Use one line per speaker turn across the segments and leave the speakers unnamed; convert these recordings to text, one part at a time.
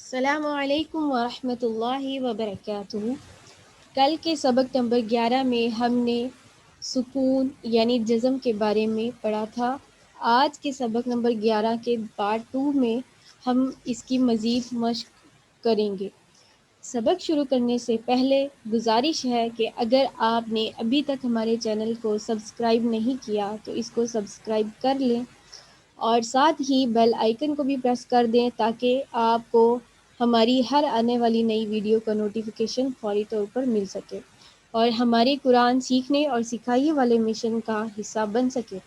अस्सलामु अलैकुम वरहमतुल्लाहि वबरकातुहू। कल के सबक नंबर 11 में हमने सुकून यानी जज़म के बारे में पढ़ा था। आज के सबक नंबर 11 के पार्ट 2 में हम इसकी मज़ीद मश्क करेंगे। सबक शुरू करने से पहले गुजारिश है कि अगर आपने अभी तक हमारे चैनल को सब्सक्राइब नहीं किया तो इसको सब्सक्राइब कर लें और साथ ही बेल आइकन को भी प्रेस कर दें ताकि आपको हमारी हर आने वाली नई वीडियो का नोटिफिकेशन फौरी तौर पर मिल सके और हमारे कुरान सीखने और सिखाइए वाले मिशन का हिस्सा बन सके।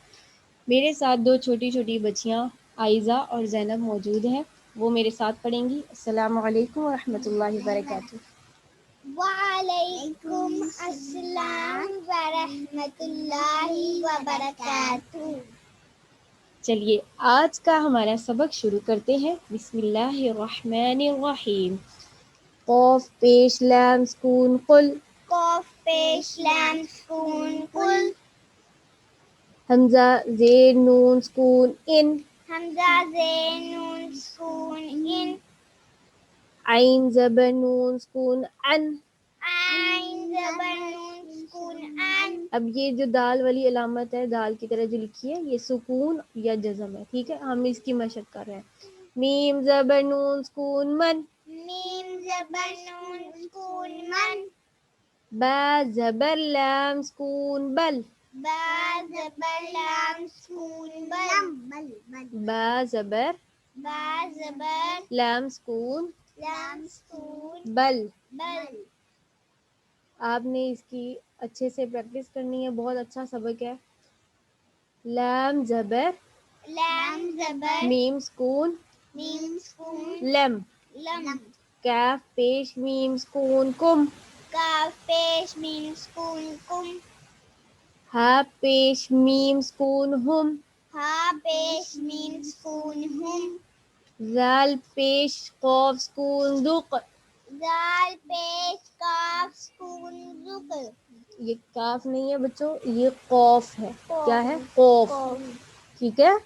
मेरे साथ दो छोटी छोटी बच्चियां आयज़ा और ज़ैनब मौजूद हैं। वो मेरे साथ पढ़ेंगी। अस्सलामु अलैकुम व रहमतुल्लाहि व बरकातुहू।
वालेकुम अस्सलाम व रहमतुल्लाहि व बरकातुहू।
चलिए आज का हमारा सबक शुरू करते हैं। बिस्मिल्लाहिर्रहमानिर्रहीम। क़ाफ़ पेश लाम सुकून कुल।
क़ाफ़ पेश लाम सुकून कुल।
हमज़ा ज़ेर नून सुकून इन।
हमज़ा ज़ेर नून सुकून इन।
आइन ज़बर नून सुकून अन।
आइन ज़बर नून सुकून अन।
अब ये जो दाल वाली अलामत है, दाल की तरह जो लिखी है, ये सुकून या जज़म है। ठीक है, हम इसकी मशक कर रहे हैं। मीम ज़बर नून सुकून मन।
मीम ज़बर नून सुकून मन।
बा ज़बर लाम सुकून बल।
बा ज़बर लाम सुकून बल।
बा ज़बर
बा ज़बर
लाम सुकून
लाम सुकून
बल।
बल।
आपने इसकी अच्छे से प्रैक्टिस करनी है। बहुत अच्छा सबक है। लाम ज़बर
लाम ज़बर
मीम सुकून
मीम सुकून
लम।
लम।
काफ पेश मीम सुकून कुम।
काफ पेश मीम सुकून कुम।
हा पेश मीम सुकून हुम।
हा पेश मीम सुकून हुम।
जाल पेश कॉफ सुकून दुक।
जाल पेश काफ सुकून जुक।
ये काफ नहीं है बच्चों, ये कॉफ है। क्या है? कॉफ। ठीक है।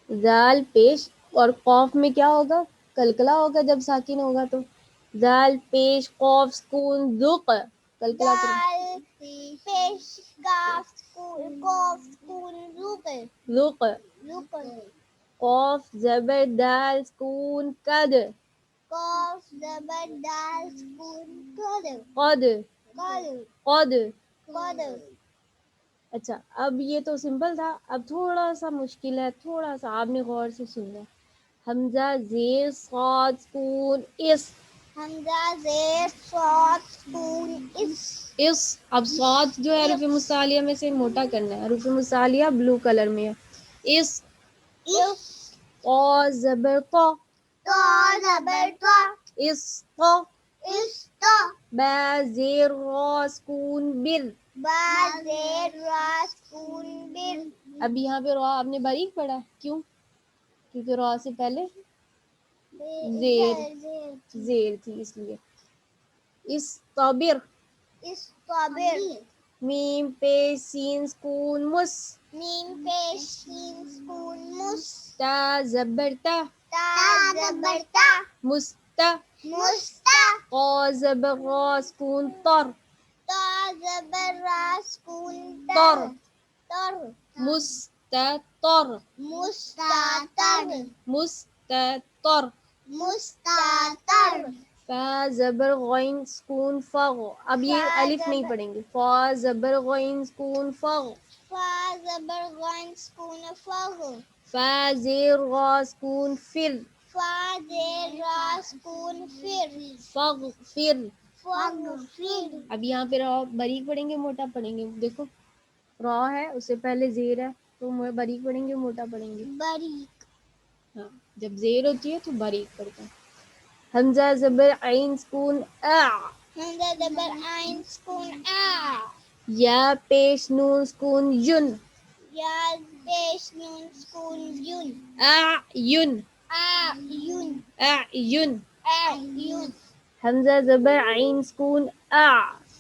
जाल पेश और कॉफ में क्या होगा? कलकला होगा जब साकिन होगा तो। जाल पेश कॉफ सुकून दुक। कलकला करो।
जाल पेश काफ सुकून जुक।
दुक।
जुक।
कॉफ ज़बर दाल सुकून कद।
काफ ज़बर दाल सुकून कद।
कद।
कद।
कद।
कद।
अच्छा, अब ये तो सिंपल था। अब थोड़ा सा मुश्किल है, थोड़ा सा आपने गौर से सुनना है। हमजा ज़ेर साद सुकून इस।
हमज़ा ज़ेर स्वाद सुकून
इस। अब साद जो है हरूफ मुसालिया में से मोटा करना है। हरूफ मुसालिया ब्लू कलर में है। इस।
इस।
क़ा ज़बर क़ा।
तो ज़बर तो।
इस क़ा।
इस तो।
बा ज़ेर रा सुकून बिर।
बा ज़ेर रा सुकून बिर।
अब यहाँ पे रा आपने बारीक पढ़ा, क्यों? क्योंकि रा से पहले ज़ेर थी इसलिए। इस तबिर।
इस तबिर।
मीम पेश सीन सुकून मुस।
मीम पेश शीन सुकून मुस।
ता ज़बर ता।
ता ज़बर ता।
मुस्ता।
मुस्ता।
क़ा ज़बर क़ा सुकून तर।
तो ज़बर रा सुकून
तर।
तर।
मुस्ततर।
मुस्तातर।
मुस्ततर।
मुस्तातर।
फा ज़बर ग़ैन सुकून फ़ग़। अब ये
फा
अलिफ नहीं
ज़बर-
पढ़ेंगे। फा ज़बर ग़ैन सुकून फ़ग़।
फा ज़बर गैन सुकून फ़ग़।
फा ज़ेर ग़ा सुकून फ़िर।
फा ज़ेर रा सुकून फिर।
फ़ग़फ़िर।
फ़ग़फ़िर।
अब यहाँ पे रा बारीक पढ़ेंगे, मोटा पढ़ेंगे। देखो रा है, उससे पहले ज़ेर है, तो बारीक पढ़ेंगे, मोटा पढ़ेंगे।
बारीक।
हाँ, जब ज़ेर होती है तो बारीक पढ़ते हैं। हमज़ा ज़बर आइन सुकून आ।
हमज़ा ज़बर आइन सुकून आ।
या पेश नून सुकून युन।
या पेश नून सुकून युन।
आ युन।
आ युन।
आ युन।
आ युन।
हमज़ा ज़बर आइन सुकून आ।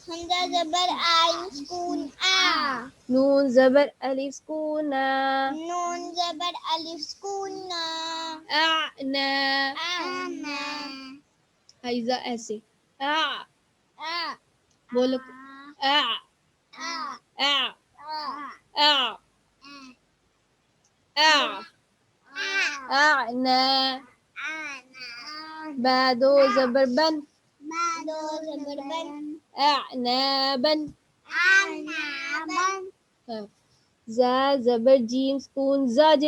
हमज़ा ज़बर आइन सुकून आ।
नून ज़बर अलिफ सुकून ना।
नून ज़बर अलिफ सुकून ना।
आ ना।
आना।
हाइजा ऐसे आ
आ
बोलो आ
आ
आ
आ
आ आ أعنى بعدو زبر بن
بعدو زبر بن
أعنابا
عنابا
زا زبر جيم سكون زج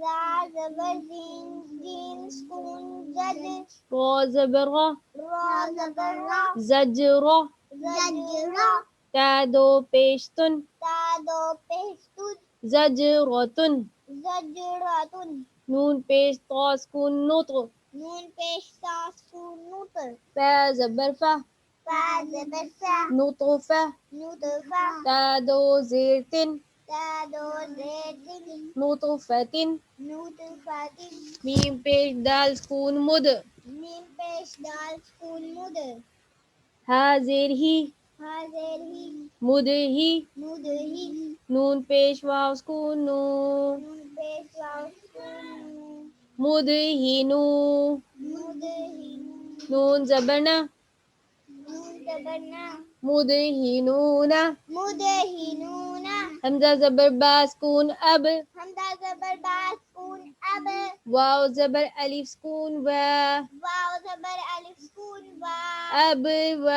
ذا زبر جيم سكون زد
را زبر را
را زبر را
زجرة
زجرا
تادو بيشتن
تادو پیشتون
زجرة
زجراتون
نون پیش طا سكون نطق
نون پیش تا سکون نوتر
فا زبر فا
فا زبر فا
نطفة
نطفا
تادو زيتن
تادو زيتن
نطفة
نطفاتن
ميم پیش دال سكون مد
میم پیش دال سکون مدر
هذه
هذه
مدهي
مدهی
نون پیش واو سكون نو
نون پیش واو سکون
مدهنو
مدهی
نون زبرنا
نون زبرنا
مدهنون
مدهنون
همزة زبر با سكون أب
همزة زبر با سکون اب
واو زبر ألف سكون و
واو زبر الف سکون و
أب و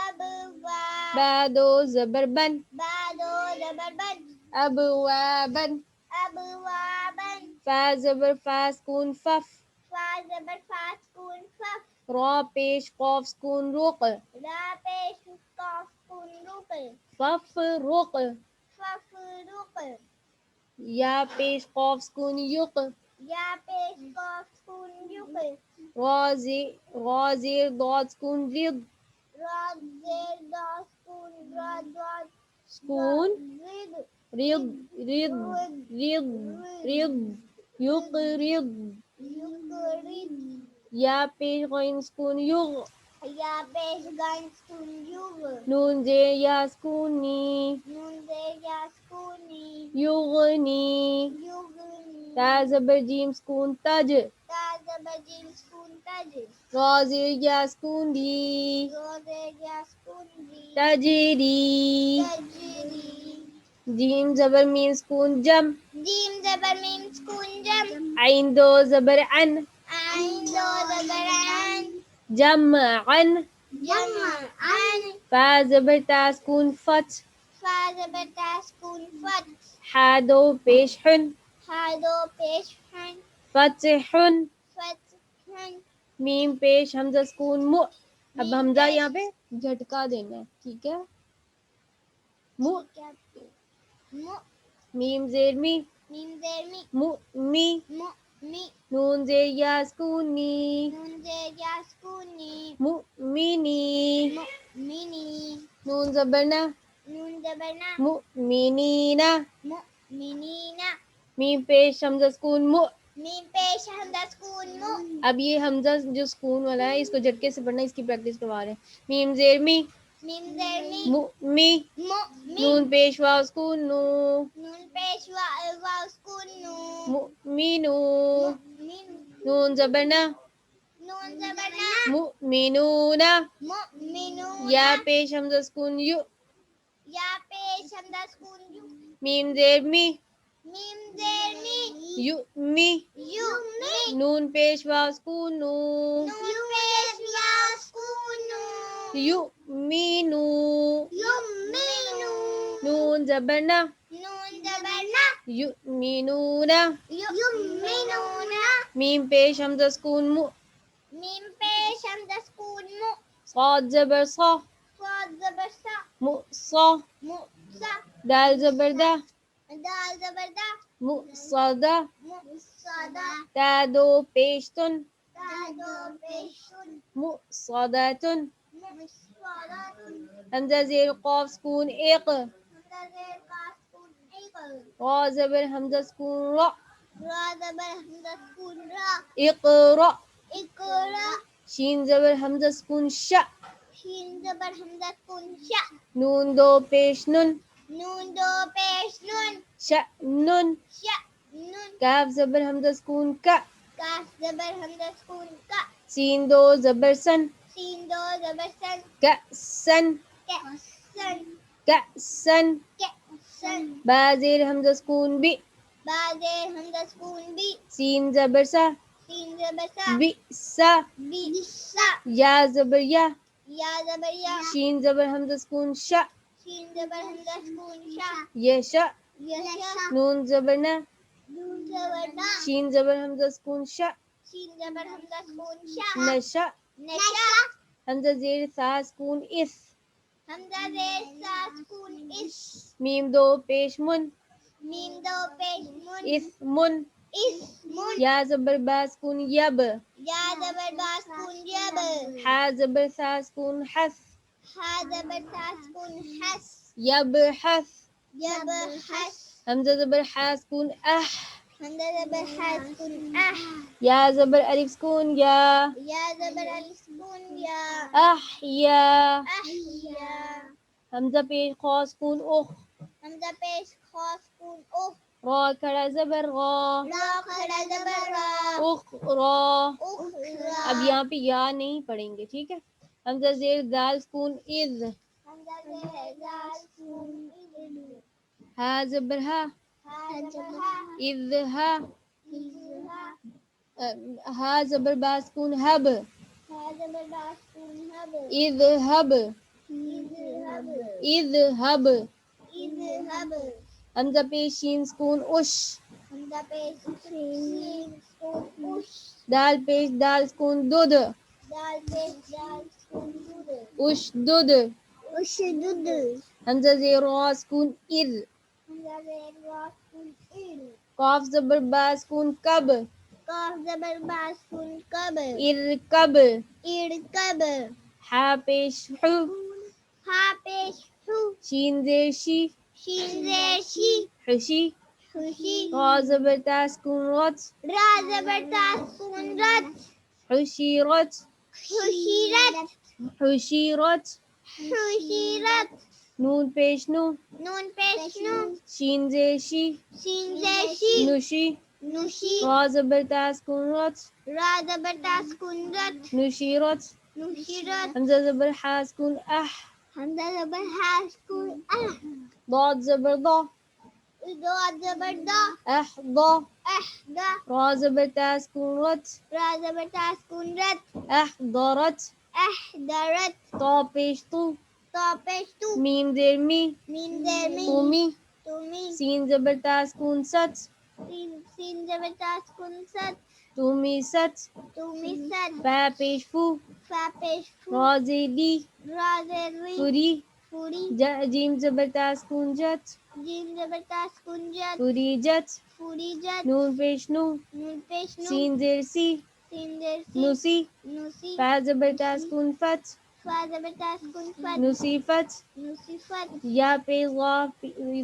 اب و
بعدو زبر بن
بعدو زبر بن
أبوابا
ابوابا
فا زبر فا سكون فف
فا زبر فا سکون فف
را پیش قاف سكون رق
را پیش قاف سکون روق
فف رق
فف روق
یا پیش قاف سكون يق
یا پیش قاف سکون یوق
را زیر ضاد سكون رض
را زیر دا سکون را داد
سكون
رد
رض رض رض يقرض
یقرد
یا پیش غين سكون يغ
یا پیش گان سکون یوغ
نون زیر یا سكون ني
نون زیر یا سکونی
يغني
یغنی
تا زبر جيم سكون تج
تا زبر جیم سکون تج
را زیر یا سكون دي
رو زیر یا سکون دی
تجري
تجری
جيم زبر ميم سكون جم
جیم زبر میم سکون جم
عين دو زبر عن
عین دو زبر عن
جمعا
جمع عن
فا زبر تا سكون فتح
فا زبر تا سکون فت
حادو پیش حن
حادو پیش حن
فتح
فتحن
मीम पेश हमजा सुकून मु अब
मीम
हमजा
पेश-
यहाँ पे झटका देना है ठीक है मु
क्या मु
मीम जेर मी
मीम जेर मी
मु मी
मु मी
नून जेर या सुकून नी
नून जेर या सुकूनी
मु मिनी
मु मिनी
नून जबरना
नून जबरना
मु मिनीना
मु मिनीना
मीम पेश हमजा सुकून मु
मीम पेश हमजा सुकून मु
अब ये हमजा जो सुकून वाला है इसको झटके से पढ़ना इसकी प्रैक्टिस करवा रहे हैं मीम जेर मी
मीम जेर मी
मु मी
मु मी
नून पेश वाव सुकून नू
नून पेश वाव सुकून नू
मु मीनू
मीन
नून जबरना
नून जबरना
मु मीनूना
मु मिनू
या पेश हमजा सुकून यू
या पेश हमजा सुकून यू
मीम जेर मी
मीम जेर मी
यू मी
यू मी
नून पेश वाव सुकून नू
नून पेश वाव सुकून नू
यू मीनू
यू मीनू
नून जबरना
नून जबरना
यू मीनूना
यू मीनूना
मीम पेश हमजा सुकून मु
मीम पेश हमजा सुकून मु
साद जबर सा
स्वाद जबर सा
मु सा
मु सा
दाल जबर दा
दाल जबर दा
मु सदा
मु सदा
ता दो पेश तुन
तादो पेशुन
मु सदातुन
मु सदातुन
हमजा जेर कॉफ सुकून एक
हमजा जेर का सुकून एक
रा जबर हमजा सुकून रा
रा जबर हमजा सुकून रा
इकरा
इकरा
शीन जबर हमजा सुकून शा
शीन जबर हमजा सुकून शा
नून दो पेश नुन
नून दो पेश नून
शा नुन
शा नून
काफ जबर हमजा सुकून का
काफ जबर हमजा सुकून का
सीन दो ज़बर सन,
सीन दो ज़बर सन,
कसन,
कसन,
कसन,
कसन,
बा ज़ेर हमज़ा सुकून बी,
बा ज़ेर हमज़ा सुकून बी,
सीन ज़बर सा,
सीन ज़बर सा,
बिसा,
बिसा,
या ज़बर या,
ज़बर या,
शीन ज़बर हमज़ा सुकून शा,
शीन ज़बर हमज़ा सुकून शा,
यशा,
यशा,
नून ज़बर ना,
नून ज़बर ना,
शीन ज़बर हमज़ा सुकून शा,
शीन ज़बर हमज़ा सुकून शा,
नशा,
नशा,
हमज़ा ज़ेर सा सुकून इस,
हमज़ा ज़ेर सा सुकून इस,
मीम दो पेश मुन,
मीम दो पेश मुन,
इस्मुन,
इस्मुन,
या ज़बर बा सुकून यब,
या ज़बर बा सुकून यब,
हा ज़बर सा सुकून हस,
हा ज़बर सा सुकून हस,
यब हस,
यब हस,
हमज़ा ज़बर हा सुकून अह,
हमज़ा ज़बर हा सुकून अह,
या ज़बर अलिफ सुकून या,
ज़बर अलिफ सुकून या,
अहया,
अहया,
हमज़ा पेश खा सुकून उख,
हमज़ा पेश खा सुकून उख,
रा खड़ा ज़बर गा,
रा खड़ा ज़बर रा,
उखरा,
उखरा,
अब यहाँ पे या नहीं पढ़ेंगे, ठीक है। हमज़ा ज़ेर दाल सुकून इज़,
हमज़ा ज़ेर दाल सुकून इज़,
हा ज़बर हा,
हा ज़बर हा,
इज़ हा,
इज़हा,
हा ज़बर बा सुकून हब,
हा ज़बर बा सुकून हब,
इज़ हब,
इज़हब,
इज़ हब,
इज़हब,
हमज़ा पेश शीन सुकून उश,
हमज़ा पेश शीन सुकून उश,
दाल पेश दाल सुकून दुद,
दाल पेश दाल सुकून दूध,
उश दुद,
उशदुद,
हमज़ा ज़ेर रा सुकून इज़,
हमज़ा ज़ेर रा सुकून इज़,
काफ ज़बर बा सुकून कब,
काफ ज़बर बा सुकून कब,
इरकब,
इरकब,
हा पेश हु,
हा पेश हु,
शीन ज़ेर शी,
शीन ज़ेर शी,
हुशी,
खुशी,
रा ज़बर ता सुकून रत,
रा ज़बर ता सुकून रत,
हुशीरत,
खुशीरत,
हुशीरत,
खुशीरत,
नून पेश नु,
नून पेश नू,
शीन ज़ेर शी,
शीन ज़ेर शी,
नुशी,
नुशी,
रा ज़बर ता सुकून रत,
रा ज़बर ता सुकून रत,
नुशीरत,
नुशीरत,
हमज़ा ज़बर हा सुकून अह,
हमज़ा ज़बर हा सुकून अह,
दाद ज़बर दा,
दो ज़बर दा,
अहदा,
अहदा,
रा ज़बर ता सुकून रत,
रा ज़बर ता सुकून रत,
अहदरत,
अहदरत,
ता पेश तू,
तो पेश तू,
मीम ज़ेर मी,
मीम ज़ेर मी,
तुमी,
तुमी,
सीन ज़बर ता सुकून सत,
सीन ज़बर ता सुकून सत,
तुमी सत,
तुमी सत,
फा पेश फू,
फा पेश फू,
रा ज़ेर दी,
रा ज़ेर री,
फुरी,
फूरी,
जीम ज़बर ता सुकून जत,
जीम ज़बर ता सुकून जत,
फुरीजत,
फूरीजत,
नून पेश नू,
नून पेश नू,
सीन ज़ेर सी,
सीन ज़ेर सी,
नुसी,
नुसी,
फा ज़बर ता सुकून फत,
फा ज़बर ता सुकून फत,
नुसीफत,
नुसीफत,
या पेश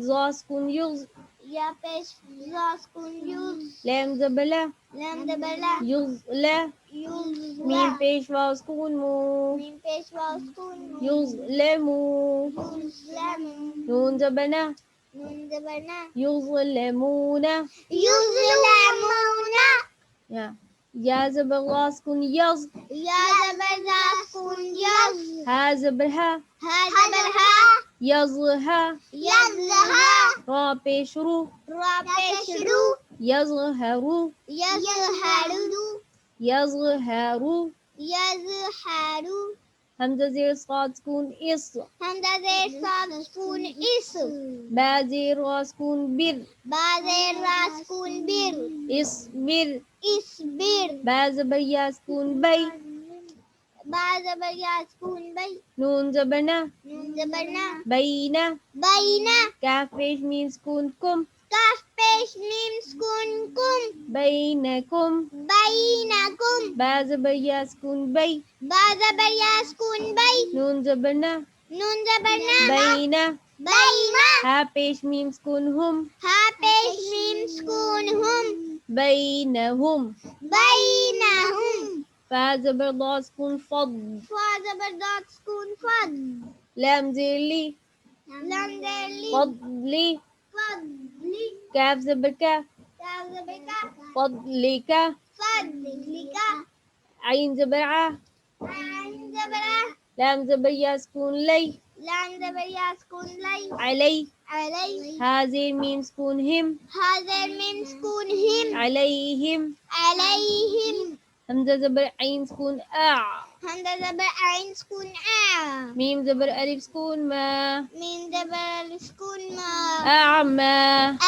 ज़ा सुकून युज़,
या पेश ज़ा सुकून यूज़,
लैम ज़बर ला,
लम ज़बर ला,
युज़ ला,
यूज़ ला,
मीम पेश वाव सुकून मू,
मीम पेश वाव सुकून मू,
युज़ लेमू,
यूज़ लमू,
नून ज़बर ना,
नून ज़बर ना,
युज़ लेमूना,
यूज़ लमूना,
या ज़बर गा सुकून यज़,
या ज़बर ज़ा सुकून यज़,
हा ज़बर हा,
हा ज़बर हा,
यज़हा,
यज़हा,
रा पेश रू,
रा पेश रू,
यज़हरू,
यज़हरू,
यज़हरू,
यज़हरू,
हमज़ा ज़ेर साद सुकून इस,
हमज़ा ज़ेर साद सुकून इस,
बा ज़ेर रा सुकून बिर,
बा ज़ेर रा सुकून बिर,
इस्बिर,
इसबिर,
बा ज़बर या सुकून बै,
बा ज़बर या सुकून बै,
नून ज़बर ना,
नून ज़बर ना,
बैना,
बैना,
काफ पेश मीम सुकून कुम,
काफ पेश मीम सुकून कुम,
बैनकुम,
बैनकुम,
बा ज़बर या सुकून बै,
बा ज़बर या सुकून बै,
नून ज़बर ना,
नून ज़बर ना,
बैना,
बैना,
हा पेश मीम सुकून हुम,
हा पेश मीम सुकून हुम,
बैनहुम,
बैनहुम,
फा ज़बर दा सुकून फद,
फा ज़बर दाद सुकून फद,
लाम ज़ेर ली,
लम ज़ेर ली,
फदली,
फदली,
काफ ज़बर का,
काफ ज़बर का,
फदलिका,
फदलिका,
आइन ज़बर आ,
आइन ज़बर आ,
लाम ज़बर या सुकून लै,
लाम ज़बर या सुकून लै,
अलै,
अलै,
हा ज़ेर मीम सुकून हिम,
हा ज़ेर मीम सुकून हिम,
अलैहिम,
अलैहिम,
हमज़ा ज़बर आइन सुकून आ,
हमज़ा ज़बर आइन सुकून आ,
मीम ज़बर अलिफ सुकून मा,
मीम ज़बर अलिफ सुकून मा,
अअमा,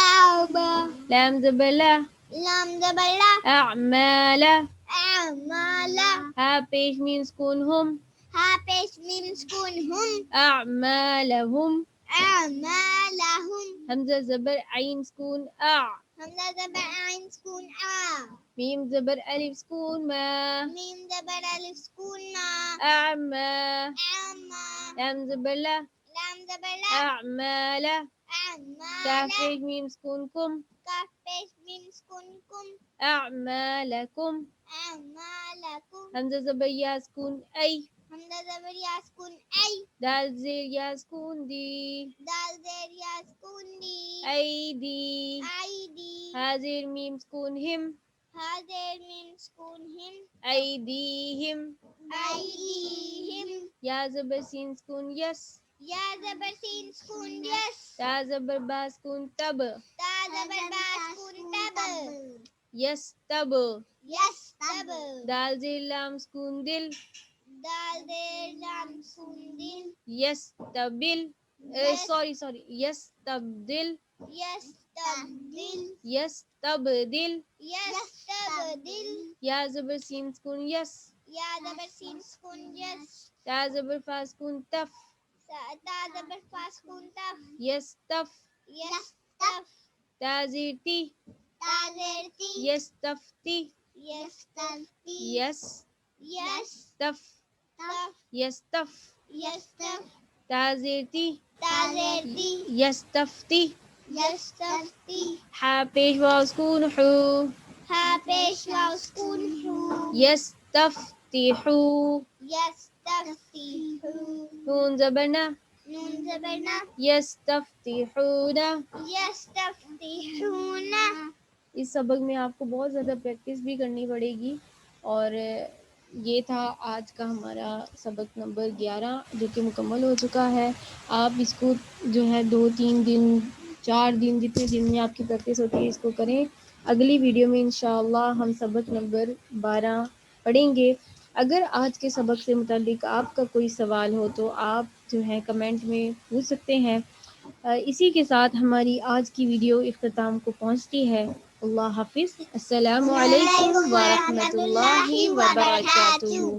आबा,
लाम ज़बर ला,
लाम ज़बर ला,
अअमाला,
अमाला,
हा पेश मीम सुकून हुम,
हा पेश मीम सुकून हुम,
अअमालहुम,
अमालहुम,
हमज़ा ज़बर आइन सुकून आ,
हमज़ा ज़बर आइन सुकून आ,
मीम ज़बर अलिफ सुकून मा,
मीम ज़बर अलिफ सुकून मा,
अअमा,
अमा,
लाम ज़बर ला,
लाम ज़बर ला,
अअमाला,
अमाला,
काफ पेश मीम सुकून कुम,
काफ पेश मीम सुकून कुम,
अअमालकुम,
अमालकुम,
हमज़ा ज़बर या सुकून ऐ,
हमज़ा ज़बर या सुकून ऐ,
दाल ज़ेर या सुकून दी,
दाल ज़ेर या सुकून दी,
ऐदी,
आईदी,
हा ज़ेर मीम सुकून हिम,
हा ज़ेर मीम सुकून हिम,
ऐदीहिम,
आईदीहिम,
या ज़बर सीन सुकून यस,
या ज़बर सीन सुकून यस,
ता ज़बर बा सुकून तब,
ता ज़बर बा सुकून तब,
यस तब,
यस्तब,
दाल ज़ेर लाम सुकून दिल,
दाल ज़ेर लाम सुकून दिल,
यस तबिल, सॉरी यस तबदिल,
यस्तबदिल,
यस तबदिल,
यस्तबदिल,
या ज़बर सीन सुकून यस,
या ज़बर सीन सुकून यस,
ता ज़बर फा सुकून तफ,
ता ज़बर फा सुकून तफ,
यस तफ,
यस्तफ,
ता ज़ेर ती,
ता ज़ेर ती,
यस तफ्ती,
यस्तफ्ती,
यस
यस्तफ,
तफ, यस तफ,
यस्तफ,
ता ज़ेर ती,
ता ज़ेर ती,
यस तफ्ती,
यस्तफ्ती,
हा पेश वाव सुकून हू,
हा पेश वाव सुकून हू,
यस तफ्तिहू,
यस्तफ्तीहू,
नून ज़बर ना,
नून ज़बर ना,
यस तफ्तिहूना।
यस्तफ्तीहूना।
इस सबक में आपको बहुत ज़्यादा प्रैक्टिस भी करनी पड़ेगी। और ये था आज का हमारा सबक नंबर 11 जो कि मुकम्मल हो चुका है। आप इसको जो है 2-3 दिन 4 दिन जितने दिन में आपकी प्रैक्टिस होती है इसको करें। अगली वीडियो में इंशाअल्लाह हम सबक नंबर 12 पढ़ेंगे। अगर आज के सबक से मुताल्लिक आपका कोई सवाल हो तो आप जो है कमेंट में पूछ सकते हैं। इसी के साथ हमारी आज की वीडियो इख्तिताम को पहुंचती है। अल्लाह हाफ़िज़। अस्सलामु अलैकुम व रहमतुल्लाहि व बरकातुहू।